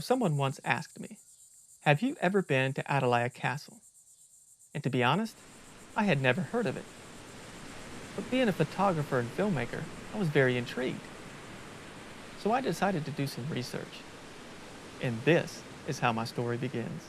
Someone once asked me, have you ever been to Atalaya Castle? And to be honest, I had never heard of it. But being a photographer and filmmaker, I was very intrigued. So I decided to do some research. And this is how my story begins.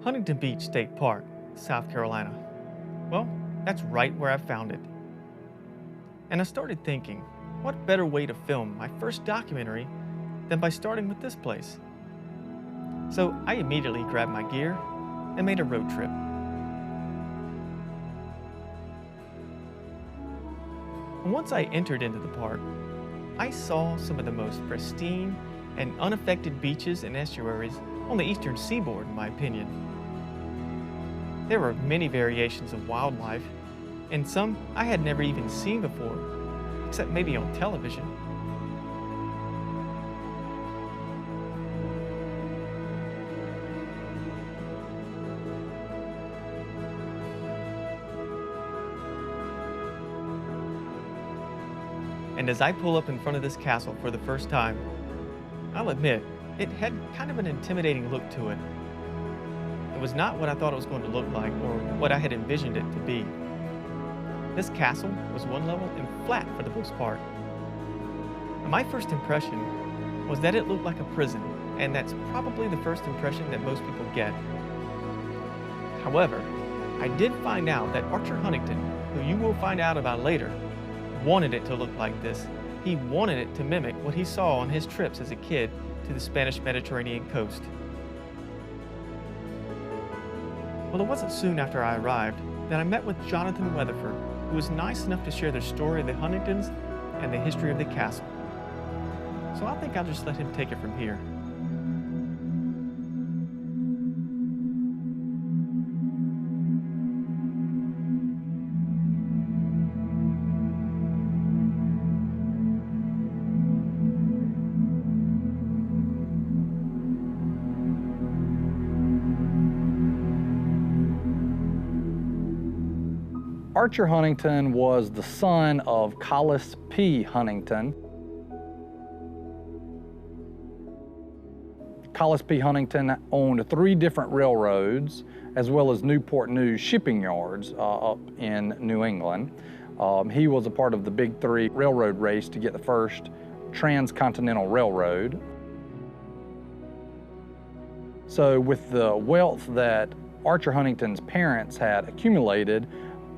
Huntington Beach State Park, South Carolina. Well, that's right where I found it. And I started thinking, what better way to film my first documentary than by starting with this place? So I immediately grabbed my gear and made a road trip. And once I entered into the park, I saw some of the most pristine and unaffected beaches and estuaries on the eastern seaboard, in my opinion. There were many variations of wildlife, and some I had never even seen before, except maybe on television. And as I pull up in front of this castle for the first time, I'll admit, it had kind of an intimidating look to it. It was not what I thought it was going to look like or what I had envisioned it to be. This castle was one level and flat for the most part. And my first impression was that it looked like a prison, and that's probably the first impression that most people get. However, I did find out that Archer Huntington, who you will find out about later, wanted it to look like this. He wanted it to mimic what he saw on his trips as a kid to the Spanish Mediterranean coast. Well, it wasn't soon after I arrived that I met with Jonathan Weatherford, who was nice enough to share the story of the Huntingtons and the history of the castle. So I think I'll just let him take it from here. Archer Huntington was the son of Collis P. Huntington. Collis P. Huntington owned 3 different railroads, as well as Newport News shipping yards up in New England. He was a part of the Big 3 railroad race to get the first transcontinental railroad. So with the wealth that Archer Huntington's parents had accumulated,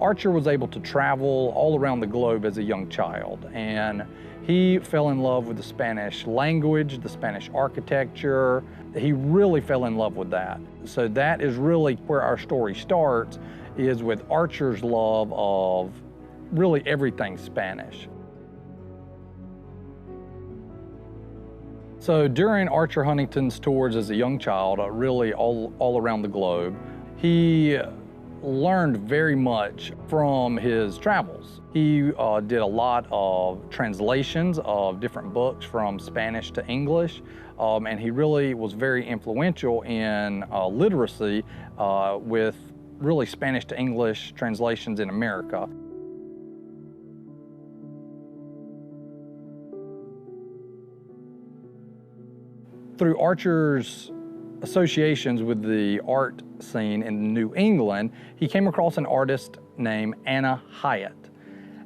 Archer was able to travel all around the globe as a young child, and he fell in love with the Spanish language, the Spanish architecture. He really fell in love with that. So that is really where our story starts, is with Archer's love of really everything Spanish. So during Archer Huntington's tours as a young child, really all around the globe, he learned very much from his travels. He did a lot of translations of different books from Spanish to English, and he really was very influential in literacy with really Spanish to English translations in America. Through Archer's associations with the art scene in New England, he came across an artist named Anna Hyatt.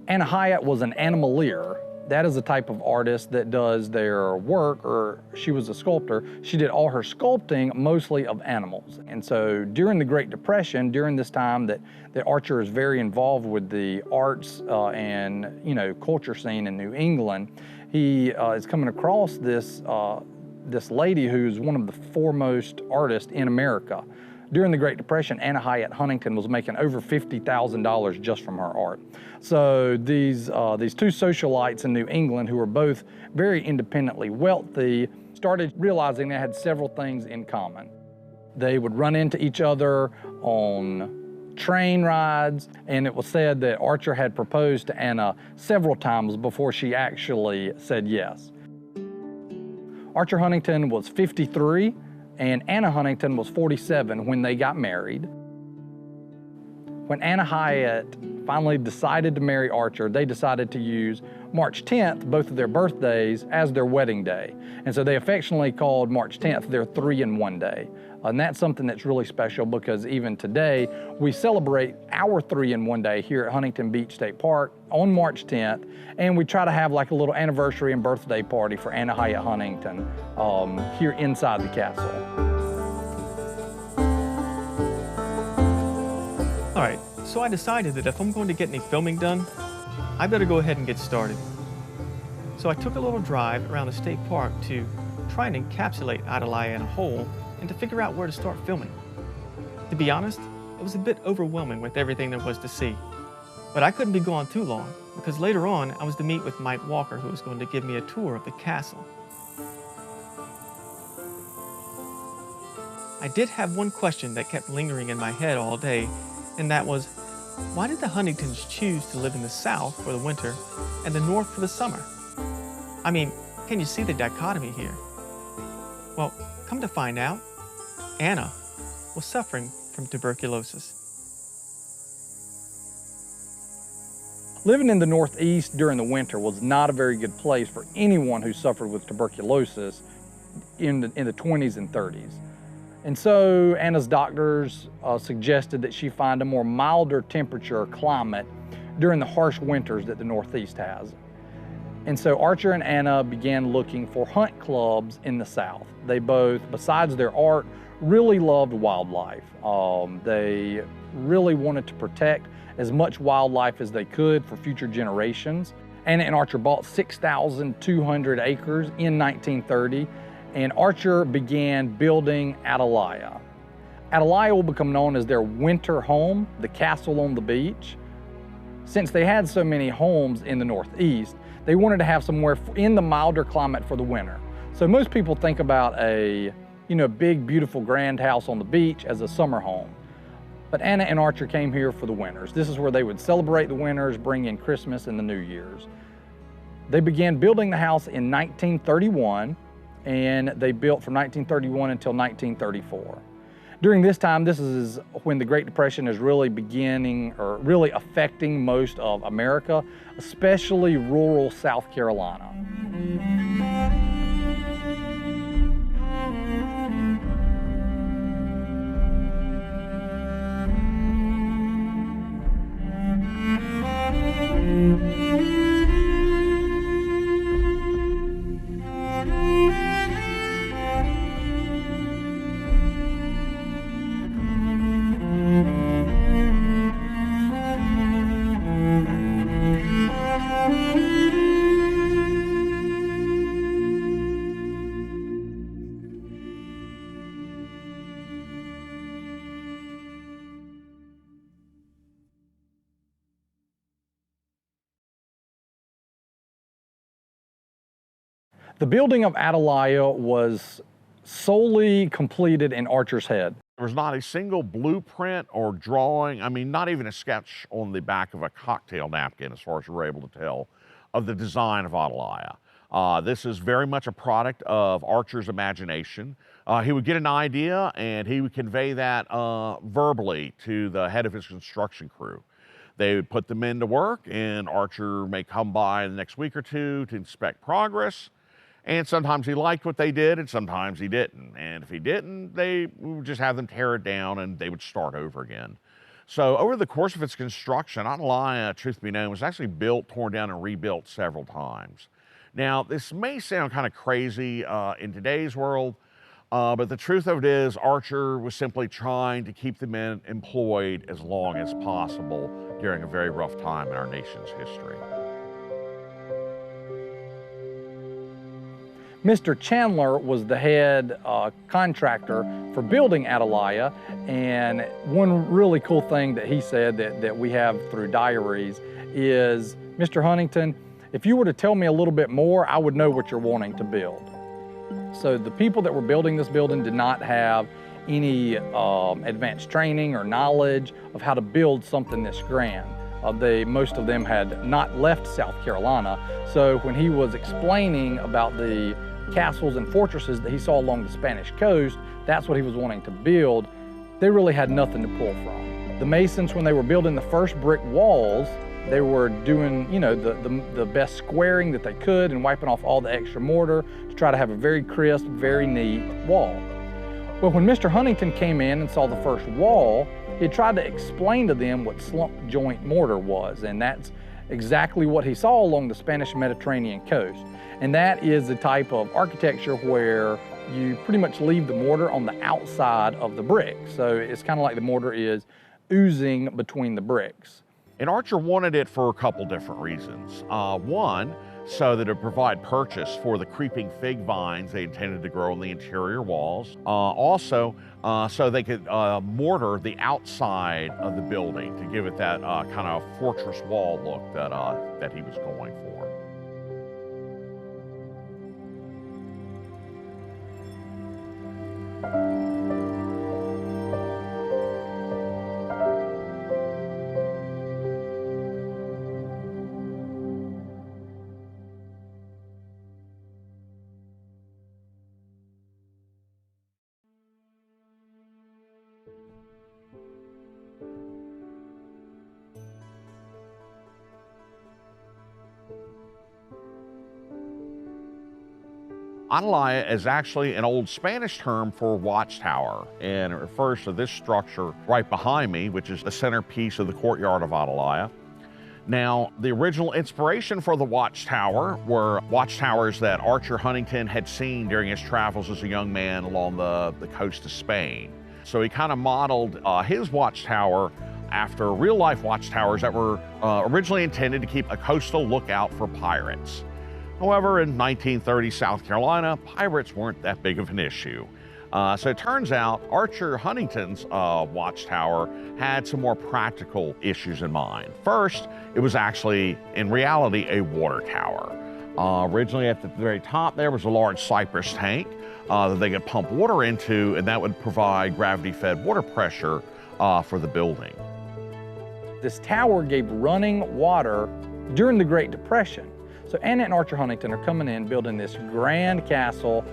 Anna Hyatt was an animalier. That is a type of artist that does their work, or she was a sculptor. She did all her sculpting mostly of animals. And so during the Great Depression, during this time that Archer is very involved with the arts and culture scene in New England, he is coming across this lady who's one of the foremost artists in America. During the Great Depression, Anna Hyatt Huntington was making over $50,000 just from her art. So these two socialites in New England, who were both very independently wealthy, started realizing they had several things in common. They would run into each other on train rides, and it was said that Archer had proposed to Anna several times before she actually said yes. Archer Huntington was 53 and Anna Huntington was 47 when they got married. When Anna Hyatt finally decided to marry Archer, they decided to use March 10th, both of their birthdays, as their wedding day. And so they affectionately called March 10th their 3-in-1 day. And that's something that's really special because even today, we celebrate our 3-in-1 day here at Huntington Beach State Park on March 10th. And we try to have like a little anniversary and birthday party for Anna Hyatt Huntington here inside the castle. All right, so I decided that if I'm going to get any filming done, I better go ahead and get started. So I took a little drive around the state park to try and encapsulate Atalaya in a whole and to figure out where to start filming. To be honest, it was a bit overwhelming with everything there was to see. But I couldn't be gone too long because later on I was to meet with Mike Walker, who was going to give me a tour of the castle. I did have one question that kept lingering in my head all day, and that was, why did the Huntingtons choose to live in the South for the winter and the North for the summer? I mean, can you see the dichotomy here? Well, come to find out, Anna was suffering from tuberculosis. Living in the Northeast during the winter was not a very good place for anyone who suffered with tuberculosis in the 20s and 30s. And so Anna's doctors suggested that she find a more milder temperature climate during the harsh winters that the Northeast has. And so Archer and Anna began looking for hunt clubs in the South. They both, besides their art, really loved wildlife. They really wanted to protect as much wildlife as they could for future generations. Anna and Archer bought 6,200 acres in 1930. And Archer began building Atalaya. Atalaya will become known as their winter home, the castle on the beach. Since they had so many homes in the Northeast, they wanted to have somewhere in the milder climate for the winter. So most people think about a big, beautiful, grand house on the beach as a summer home. But Anna and Archer came here for the winters. This is where they would celebrate the winters, bring in Christmas and the New Year's. They began building the house in 1931. And they built from 1931 until 1934. During this time, this is when the Great Depression is really beginning or really affecting most of America, especially rural South Carolina. The building of Atalaya was solely completed in Archer's head. There was not a single blueprint or drawing, I mean, not even a sketch on the back of a cocktail napkin, as far as we were able to tell, of the design of Atalaya. This is very much a product of Archer's imagination. He would get an idea and he would convey that verbally to the head of his construction crew. They would put them into work, and Archer may come by the next week or two to inspect progress. And sometimes he liked what they did, and sometimes he didn't. And if he didn't, they would just have them tear it down, and they would start over again. So over the course of its construction, Atalaya, truth be known, was actually built, torn down, and rebuilt several times. Now, this may sound kind of crazy in today's world, but the truth of it is Archer was simply trying to keep the men employed as long as possible during a very rough time in our nation's history. Mr. Chandler was the head contractor for building Atalaya, and one really cool thing that he said that we have through diaries is, Mr. Huntington, if you were to tell me a little bit more, I would know what you're wanting to build. So the people that were building this building did not have any advanced training or knowledge of how to build something this grand. Most of them had not left South Carolina, so when he was explaining about the castles and fortresses that he saw along the Spanish coast, that's what he was wanting to build. They really had nothing to pull from. The masons, when they were building the first brick walls, they were doing, you know, the best squaring that they could and wiping off all the extra mortar to try to have a very crisp, very neat wall. Well, when Mr. Huntington came in and saw the first wall, he tried to explain to them what slump joint mortar was, and that's exactly what he saw along the Spanish Mediterranean coast. And that is the type of architecture where you pretty much leave the mortar on the outside of the brick. So it's kind of like the mortar is oozing between the bricks. And Archer wanted it for a couple different reasons. One, so that it would provide purchase for the creeping fig vines they intended to grow on the interior walls. Also, so they could mortar the outside of the building to give it that kind of fortress wall look that he was going for. Atalaya is actually an old Spanish term for watchtower, and it refers to this structure right behind me, which is the centerpiece of the courtyard of Atalaya. Now, the original inspiration for the watchtower were watchtowers that Archer Huntington had seen during his travels as a young man along the coast of Spain. So he kind of modeled his watchtower after real-life watchtowers that were originally intended to keep a coastal lookout for pirates. However, in 1930 South Carolina, pirates weren't that big of an issue. So it turns out Archer Huntington's watchtower had some more practical issues in mind. First, it was actually, in reality, a water tower. Originally at the very top there was a large cypress tank that they could pump water into, and that would provide gravity-fed water pressure for the building. This tower gave running water during the Great Depression. So Anna and Archer Huntington are coming in, building this grand castle,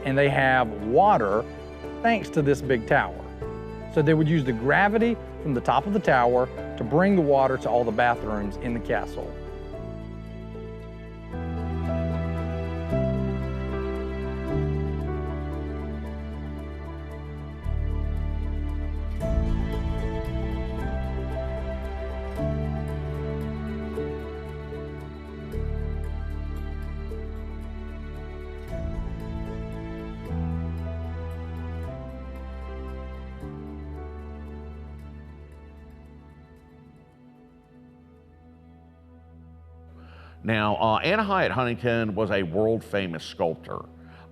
and they have water thanks to this big tower. So they would use the gravity from the top of the tower to bring the water to all the bathrooms in the castle. Now, Anna Hyatt Huntington was a world-famous sculptor.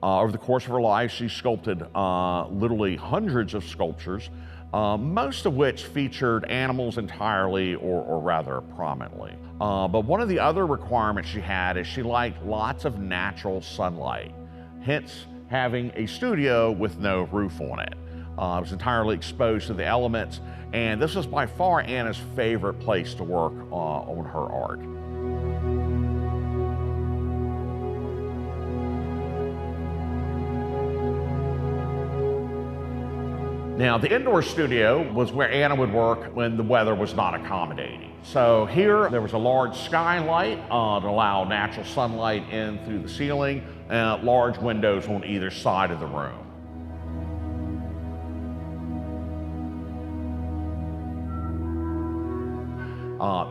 Over the course of her life, she sculpted literally hundreds of sculptures most of which featured animals entirely or rather prominently. But one of the other requirements she had is she liked lots of natural sunlight, hence having a studio with no roof on it. It was entirely exposed to the elements, and this was by far Anna's favorite place to work on her art. Now, the indoor studio was where Anna would work when the weather was not accommodating. So here, there was a large skylight to allow natural sunlight in through the ceiling, and large windows on either side of the room.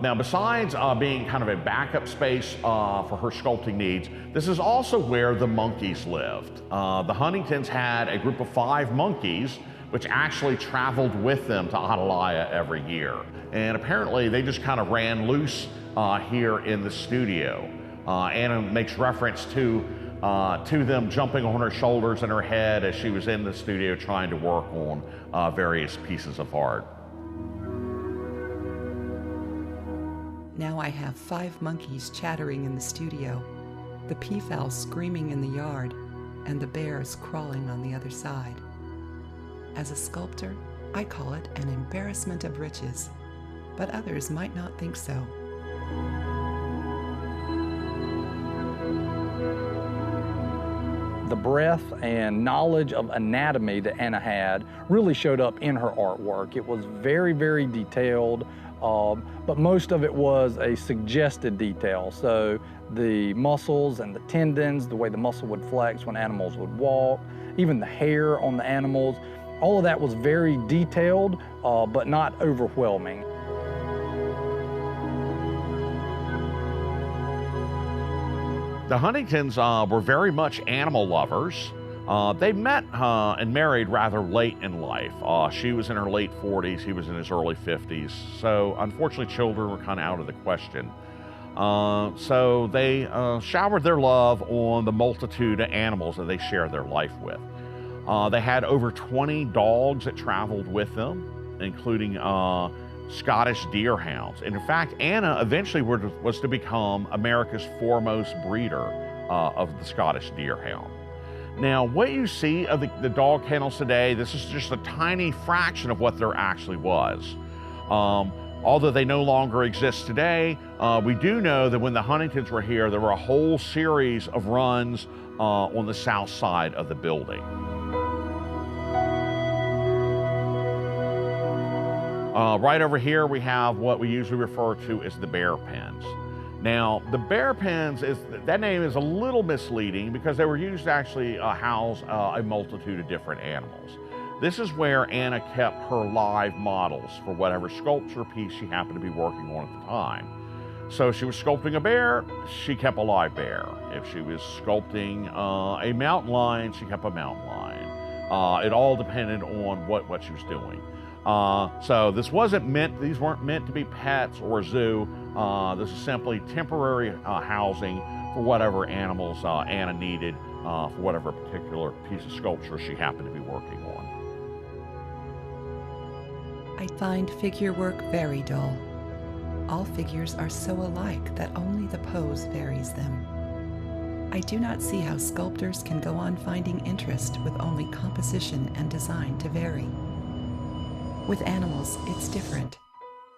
Now, besides being kind of a backup space for her sculpting needs, this is also where the monkeys lived. The Huntingtons had a group of 5 monkeys which actually traveled with them to Atalaya every year. And apparently they just kind of ran loose here in the studio. Anna makes reference to them jumping on her shoulders and her head as she was in the studio trying to work on various pieces of art. Now I have 5 monkeys chattering in the studio, the peafowl screaming in the yard, and the bears crawling on the other side. As a sculptor, I call it an embarrassment of riches, but others might not think so. The breadth and knowledge of anatomy that Anna had really showed up in her artwork. It was very, very detailed, but most of it was a suggested detail. So the muscles and the tendons, the way the muscle would flex when animals would walk, even the hair on the animals, all of that was very detailed, but not overwhelming. The Huntingtons were very much animal lovers. They met and married rather late in life. She was in her late 40s, he was in his early 50s. So unfortunately, children were kind of out of the question. So they showered their love on the multitude of animals that they shared their life with. They had over 20 dogs that traveled with them, including Scottish deerhounds. And in fact, Anna eventually was to become America's foremost breeder of the Scottish deerhound. Now, what you see of the dog kennels today, this is just a tiny fraction of what there actually was. Although they no longer exist today, we do know that when the Huntingtons were here, there were a whole series of runs on the south side of the building. Right over here, we have what we usually refer to as the bear pens. Now, the bear pens, that name is a little misleading because they were used to actually house a multitude of different animals. This is where Anna kept her live models for whatever sculpture piece she happened to be working on at the time. So if she was sculpting a bear, she kept a live bear. If she was sculpting a mountain lion, she kept a mountain lion. It all depended on what she was doing. So this wasn't meant, these weren't meant to be pets or a zoo. This is simply temporary housing for whatever animals Anna needed for whatever particular piece of sculpture she happened to be working on. I find figure work very dull. All figures are so alike that only the pose varies them. I do not see how sculptors can go on finding interest with only composition and design to vary. With animals, it's different.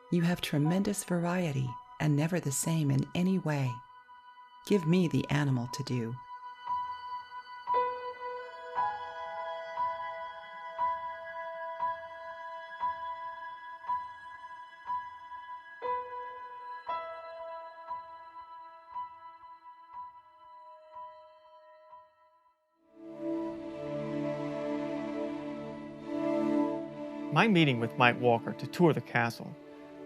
You have tremendous variety and never the same in any way. Give me the animal to do. My meeting with Mike Walker to tour the castle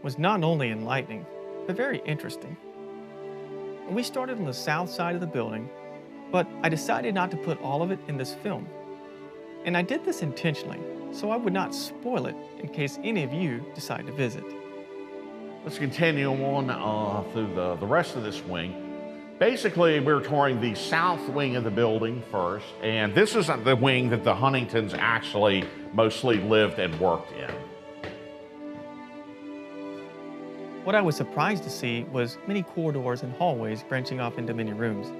was not only enlightening, but very interesting. We started on the south side of the building, but I decided not to put all of it in this film. And I did this intentionally, so I would not spoil it in case any of you decide to visit. Let's continue on through the rest of this wing. Basically, we're touring the south wing of the building first, and this is the wing that the Huntingtons actually mostly lived and worked in. What I was surprised to see was many corridors and hallways branching off into many rooms.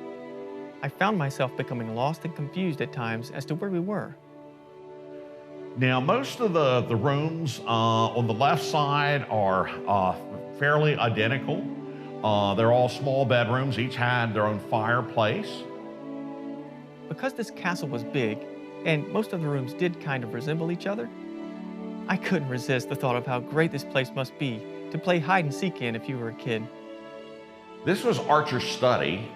I found myself becoming lost and confused at times as to where we were. Now, most of the rooms on the left side are fairly identical. They're all small bedrooms, each had their own fireplace. Because this castle was big, and most of the rooms did kind of resemble each other, I couldn't resist the thought of how great this place must be to play hide and seek in if you were a kid. This was Archer's study.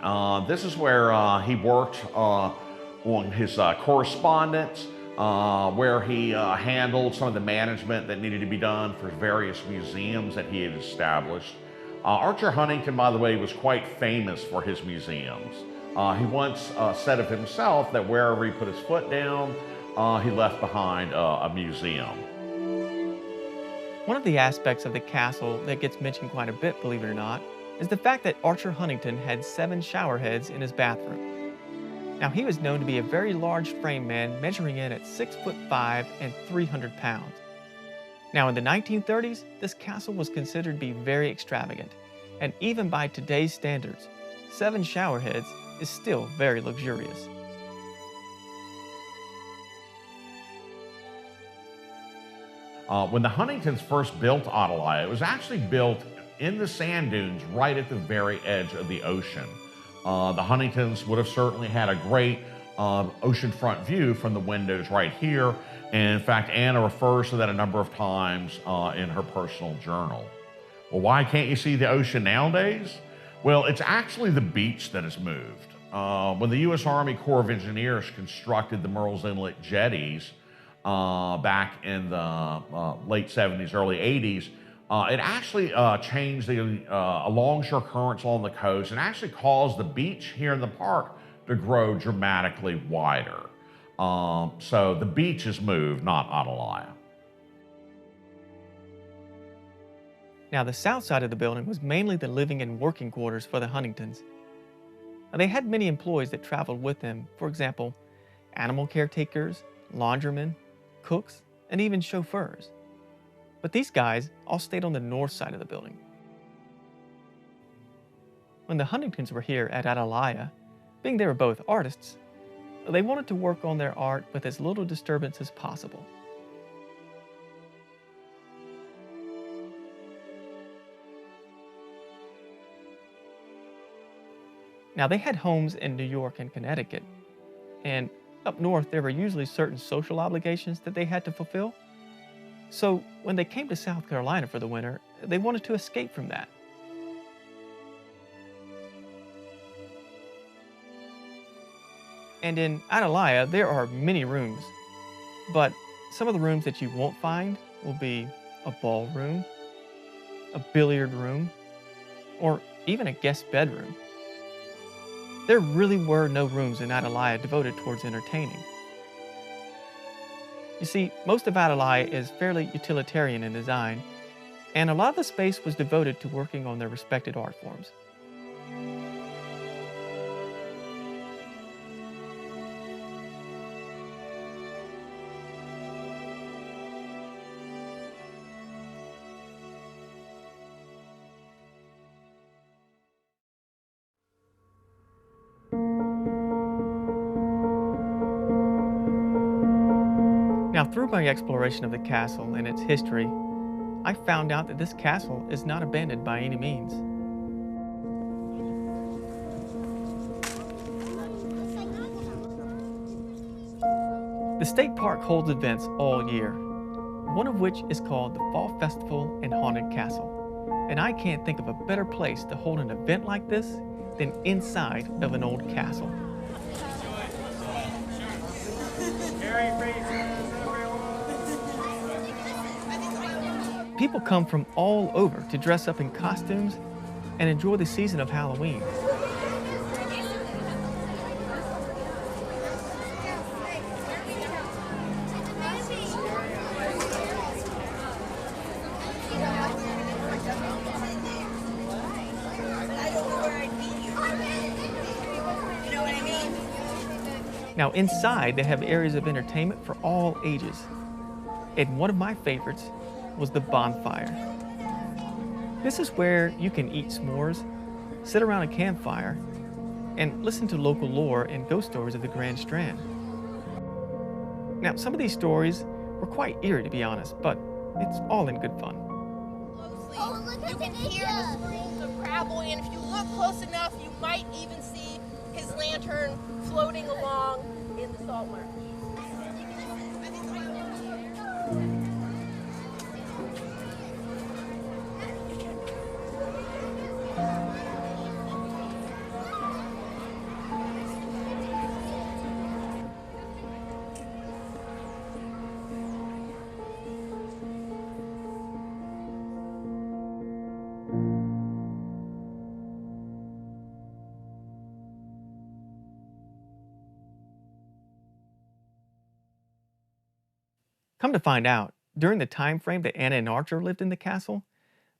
This is where he worked on his correspondence, where he handled some of the management that needed to be done for various museums that he had established. Archer Huntington, by the way, was quite famous for his museums. He once said of himself that wherever he put his foot down, he left behind a museum. One of the aspects of the castle that gets mentioned quite a bit, believe it or not, is the fact that Archer Huntington had 7 shower heads in his bathroom. Now, he was known to be a very large frame man, measuring in at 6'5" and 300 pounds. Now, in the 1930s, this castle was considered to be very extravagant, and even by today's standards, 7 shower heads is still very luxurious. When the Huntingtons first built Atalaya, it was actually built in the sand dunes right at the very edge of the ocean. The Huntingtons would have certainly had a great oceanfront view from the windows right here. And in fact, Anna refers to that a number of times in her personal journal. Well, why can't you see the ocean nowadays? Well, it's actually the beach that has moved. When the U.S. Army Corps of Engineers constructed the Murrells Inlet jetties back in the late 70s, early 80s, it actually changed the longshore currents along the coast and actually caused the beach here in the park to grow dramatically wider. So the beach has moved, not Atalaya. Now, the south side of the building was mainly the living and working quarters for the Huntingtons. Now, they had many employees that traveled with them, for example, animal caretakers, laundrymen, cooks, and even chauffeurs. But these guys all stayed on the north side of the building. When the Huntingtons were here at Atalaya, being they were both artists, they wanted to work on their art with as little disturbance as possible. Now, they had homes in New York and Connecticut, and up north there were usually certain social obligations that they had to fulfill. So when they came to South Carolina for the winter, they wanted to escape from that. And in Atalaya, there are many rooms, but some of the rooms that you won't find will be a ballroom, a billiard room, or even a guest bedroom. There really were no rooms in Atalaya devoted towards entertaining. You see, most of Atalaya is fairly utilitarian in design, and a lot of the space was devoted to working on their respected art forms. Now, through my exploration of the castle and its history, I found out that this castle is not abandoned by any means. The state park holds events all year, one of which is called the Fall Festival and Haunted Castle. And I can't think of a better place to hold an event like this than inside of an old castle. People come from all over to dress up in costumes and enjoy the season of Halloween. Now inside, they have areas of entertainment for all ages. And one of my favorites was the bonfire. This is where you can eat s'mores, sit around a campfire, and listen to local lore and ghost stories of the Grand Strand. Now, some of these stories were quite eerie, to be honest, but it's all in good fun. You can hear the screams of gravel, and if you look close enough, you might even see his lantern floating along in the salt marsh. Come to find out, during the time frame that Anna and Archer lived in the castle,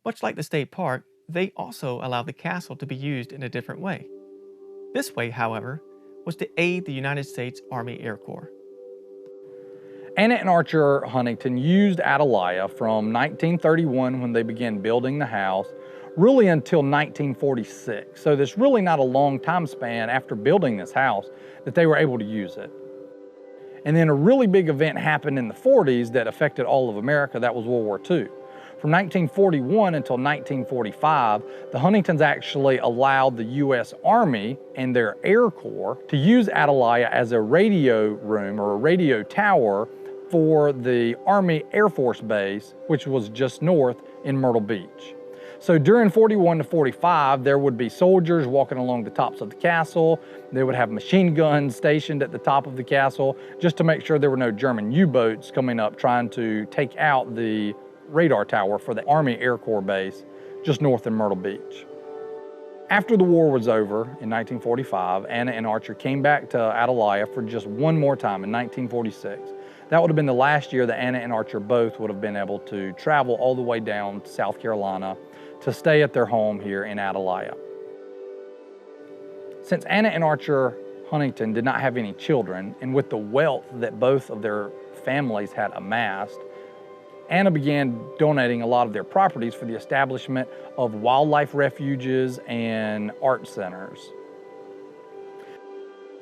much like the state park, they also allowed the castle to be used in a different way. This way, however, was to aid the United States Army Air Corps. Anna and Archer Huntington used Atalaya from 1931 when they began building the house, really until 1946. So there's really not a long time span after building this house that they were able to use it. And then a really big event happened in the 40s that affected all of America. That was World War II. From 1941 until 1945, the Huntingtons actually allowed the U.S. Army and their Air Corps to use Atalaya as a radio room or a radio tower for the Army Air Force Base, which was just north in Myrtle Beach. So during 41 to 45, there would be soldiers walking along the tops of the castle. They would have machine guns stationed at the top of the castle just to make sure there were no German U-boats coming up trying to take out the radar tower for the Army Air Corps base just north in Myrtle Beach. After the war was over in 1945, Anna and Archer came back to Atalaya for just one more time in 1946. That would have been the last year that Anna and Archer both would have been able to travel all the way down to South Carolina to stay at their home here in Atalaya. Since Anna and Archer Huntington did not have any children, and with the wealth that both of their families had amassed, Anna began donating a lot of their properties for the establishment of wildlife refuges and art centers.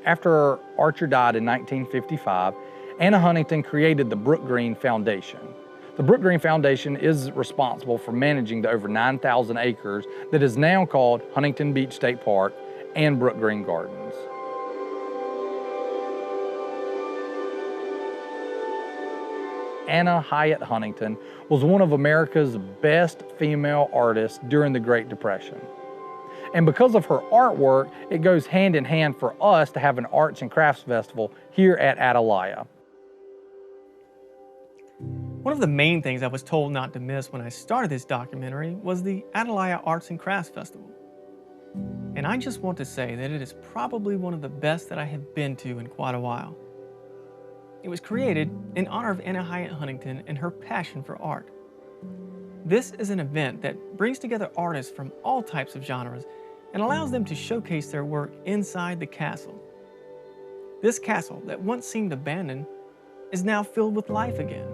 After Archer died in 1955, Anna Huntington created the Brook Green Foundation. The Brook Green Foundation is responsible for managing the over 9,000 acres that is now called Huntington Beach State Park and Brook Green Gardens. Anna Hyatt Huntington was one of America's best female artists during the Great Depression. And because of her artwork, it goes hand in hand for us to have an arts and crafts festival here at Atalaya. One of the main things I was told not to miss when I started this documentary was the Atalaya Arts and Crafts Festival. And I just want to say that it is probably one of the best that I have been to in quite a while. It was created in honor of Anna Hyatt Huntington and her passion for art. This is an event that brings together artists from all types of genres and allows them to showcase their work inside the castle. This castle that once seemed abandoned is now filled with life again.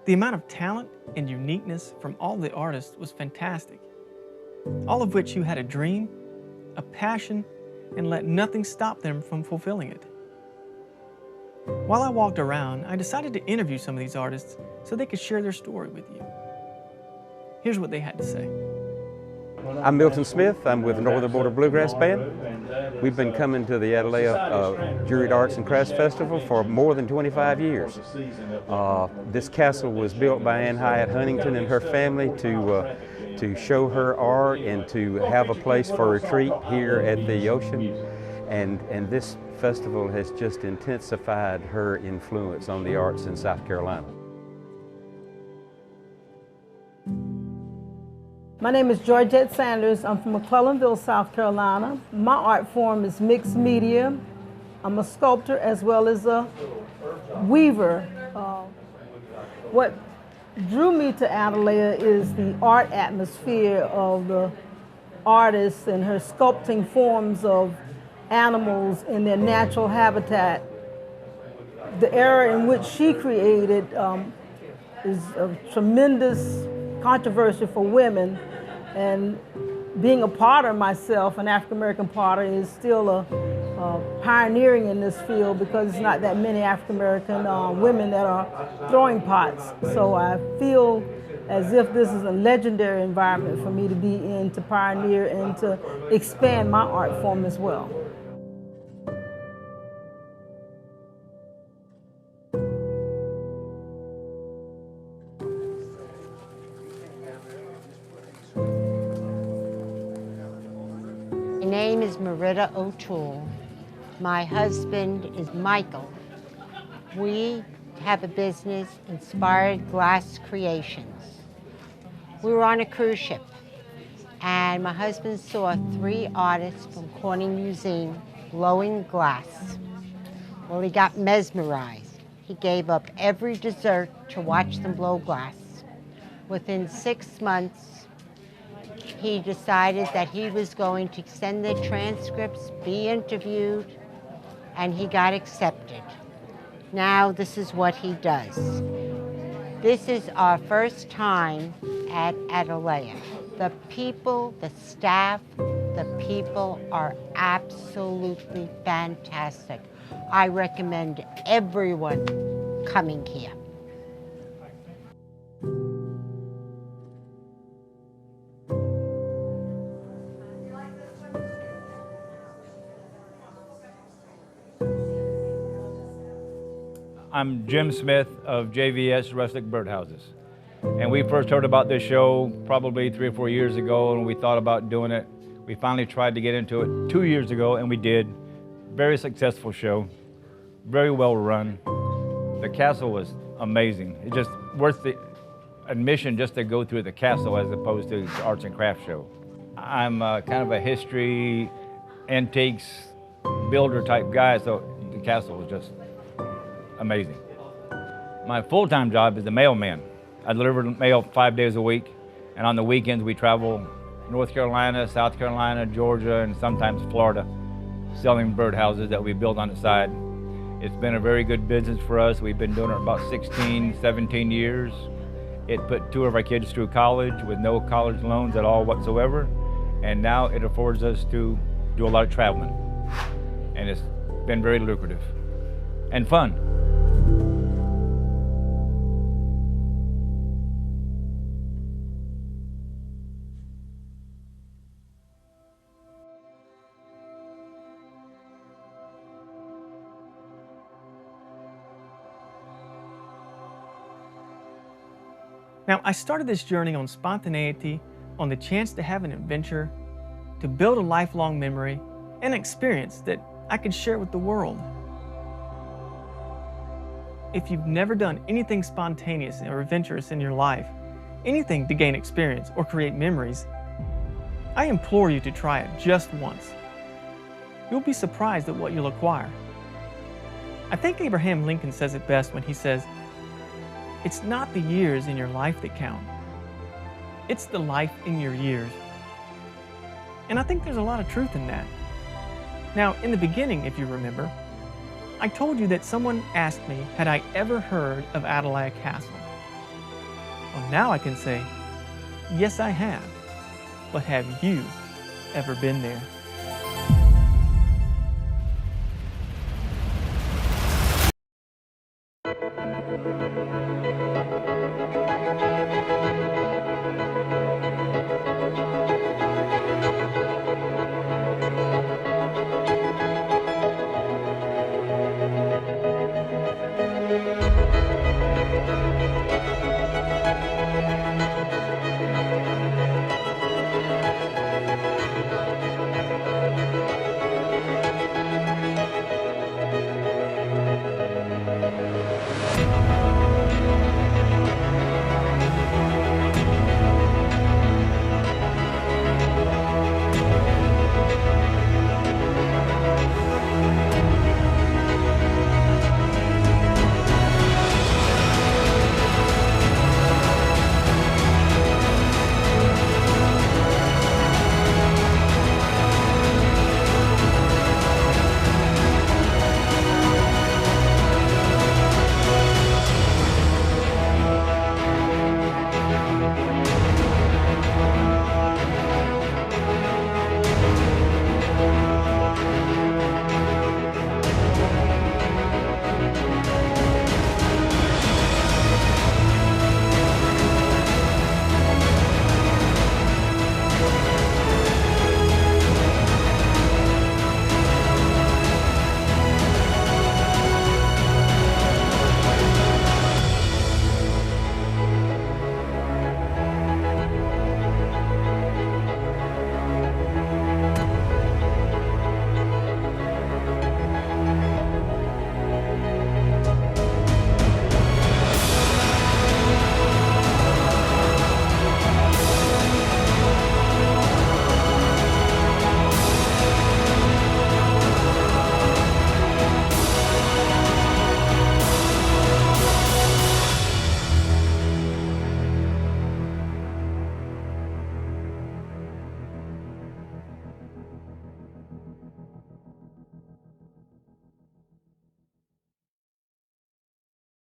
The amount of talent and uniqueness from all the artists was fantastic, all of which who had a dream, a passion, and let nothing stop them from fulfilling it. While I walked around, I decided to interview some of these artists so they could share their story with you. Here's what they had to say. I'm Milton Smith. I'm with Northern Border Bluegrass Band. We've been coming to the Atalaya Juried Arts and Crafts Festival for more than 25 years. This castle was built by Anna Hyatt Huntington and her family to show her art and to have a place for retreat here at the ocean. And this festival has just intensified her influence on the arts in South Carolina. My name is Georgette Sanders. I'm from McClellanville, South Carolina. My art form is mixed media. I'm a sculptor as well as a weaver. What drew me to Atalaya is the art atmosphere of the artist and her sculpting forms of animals in their natural habitat. The era in which she created is of tremendous controversy for women, and being a potter myself, an African-American potter, is still a pioneering in this field because it's not that many African-American women that are throwing pots. So I feel as if this is a legendary environment for me to be in, to pioneer and to expand my art form as well. My name is Merida O'Toole. My husband is Michael. We have a business, Inspired Glass Creations. We were on a cruise ship, and my husband saw 3 artists from Corning Museum blowing glass. Well, he got mesmerized. He gave up every dessert to watch them blow glass. Within 6 months, he decided that he was going to send the transcripts, be interviewed, and he got accepted. Now this is what he does. This is our first time at Atalaya. The people, the staff, the people are absolutely fantastic. I recommend everyone coming here. I'm Jim Smith of JVS Rustic Birdhouses. And we first heard about this show probably 3 or 4 years ago, and we thought about doing it. We finally tried to get into it 2 years ago, and we did. Very successful show, very well run. The castle was amazing. It's just worth the admission just to go through the castle as opposed to the arts and crafts show. I'm kind of a history, antiques, builder type guy, so the castle was just amazing. My full-time job is a mailman. I deliver mail 5 days a week, and on the weekends we travel North Carolina, South Carolina, Georgia, and sometimes Florida, selling birdhouses that we build on the side. It's been a very good business for us. We've been doing it about 16, 17 years. It put 2 of our kids through college with no college loans at all whatsoever, and now it affords us to do a lot of traveling. And it's been very lucrative and fun. Now, I started this journey on spontaneity, on the chance to have an adventure, to build a lifelong memory, and experience that I could share with the world. If you've never done anything spontaneous or adventurous in your life, anything to gain experience or create memories, I implore you to try it just once. You'll be surprised at what you'll acquire. I think Abraham Lincoln says it best when he says, "It's not the years in your life that count. It's the life in your years." And I think there's a lot of truth in that. Now, in the beginning, if you remember, I told you that someone asked me, had I ever heard of Atalaya Castle? Well, now I can say, yes, I have. But have you ever been there?